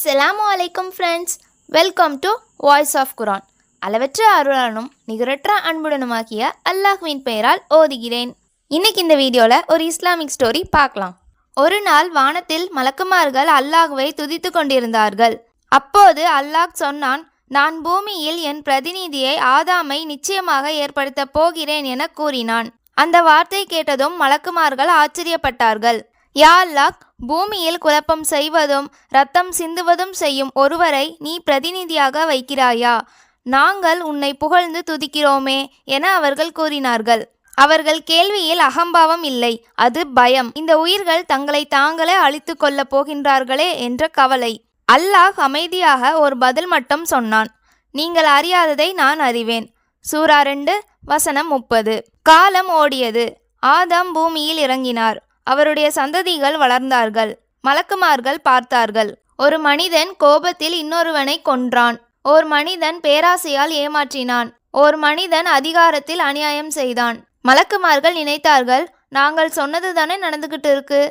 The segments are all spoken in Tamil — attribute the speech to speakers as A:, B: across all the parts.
A: அஸ்ஸலாமு அலைக்கும் friends, welcome to Voice of Quran. அளவற்ற அருளானும் நிகரற்ற அன்புடனுமாகிய அல்லாஹ்வின் பெயரால் ஓதுகிறேன். இன்னைக்கு இந்த வீடியோவில் ஒரு இஸ்லாமிக் ஸ்டோரி பார்க்கலாம். ஒரு நாள் வானத்தில் மலக்குமார்கள் அல்லாஹ்வை துதித்து கொண்டிருந்தார்கள். அப்போது அல்லாஹ் சொன்னான், நான் பூமியில் என் பிரதிநிதியை ஆதாமை நிச்சயமாக ஏற்படுத்த போகிறேன் என கூறினான். அந்த வார்த்தை கேட்டதும் மலக்குமார்கள் ஆச்சரியப்பட்டார்கள். யா அல்லாஹ், பூமியில் குழப்பம் செய்வதும் இரத்தம் சிந்துவதும் செய்யும் ஒருவரை நீ பிரதிநிதியாக வைக்கிறாயா? நாங்கள் உன்னை புகழ்ந்து துதிக்கிறோமே என அவர்கள் கூறினார்கள். அவர்கள் கேள்வியில் அகம்பாவம் இல்லை, அது பயம். இந்த உயிர்கள் தங்களை தாங்களே அழித்து கொள்ளப் போகின்றார்களே என்ற கவலை. அல்லாஹ் அமைதியாக ஒரு பதில் மட்டும் சொன்னான், நீங்கள் அறியாததை நான் அறிவேன். சூரா 2 வசனம் 30. காலம் ஓடியது. ஆதாம் பூமியில் இறங்கினார். அவருடைய சந்ததிகள் வளர்ந்தார்கள். மலக்குமார்கள் பார்த்தார்கள். ஒரு மனிதன் கோபத்தில் இன்னொருவனை கொன்றான். ஓர் மனிதன் பேராசையால் ஏமாற்றினான். ஓர் மனிதன் அதிகாரத்தில் அநியாயம் செய்தான். மலக்குமார்கள் நினைத்தார்கள், நாங்கள் சொன்னதுதானே நடந்துகிட்டு இருக்கு.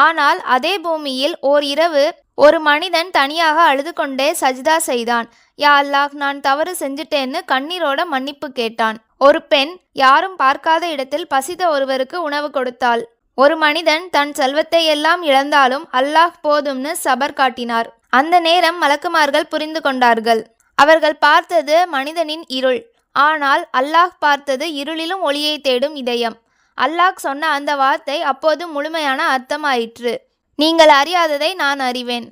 A: ஆனால் அதே பூமியில் ஓர் இரவு ஒரு மனிதன் தனியாக அழுது கொண்டே சஜ்தா செய்தான். யா அல்லாஹ், நான் தவறு செஞ்சிட்டேன்னு கண்ணீரோட மன்னிப்பு கேட்டான். ஒரு பெண் யாரும் பார்க்காத இடத்தில் பசித்த ஒருவருக்கு உணவு கொடுத்தாள். ஒரு மனிதன் தன் செல்வத்தை எல்லாம் இழந்தாலும் அல்லாஹ் போதும்னு சபர் காட்டினார். அந்த நேரம் மலக்குமார்கள் புரிந்து கொண்டார்கள். அவர்கள் பார்த்தது மனிதனின் இருள், ஆனால் அல்லாஹ் பார்த்தது இருளிலும் ஒளியை தேடும் இதயம். அல்லாஹ் சொன்ன அந்த வார்த்தை அப்போது முழுமையான அர்த்தமாயிற்று. நீங்கள் அறியாததை நான் அறிவேன்.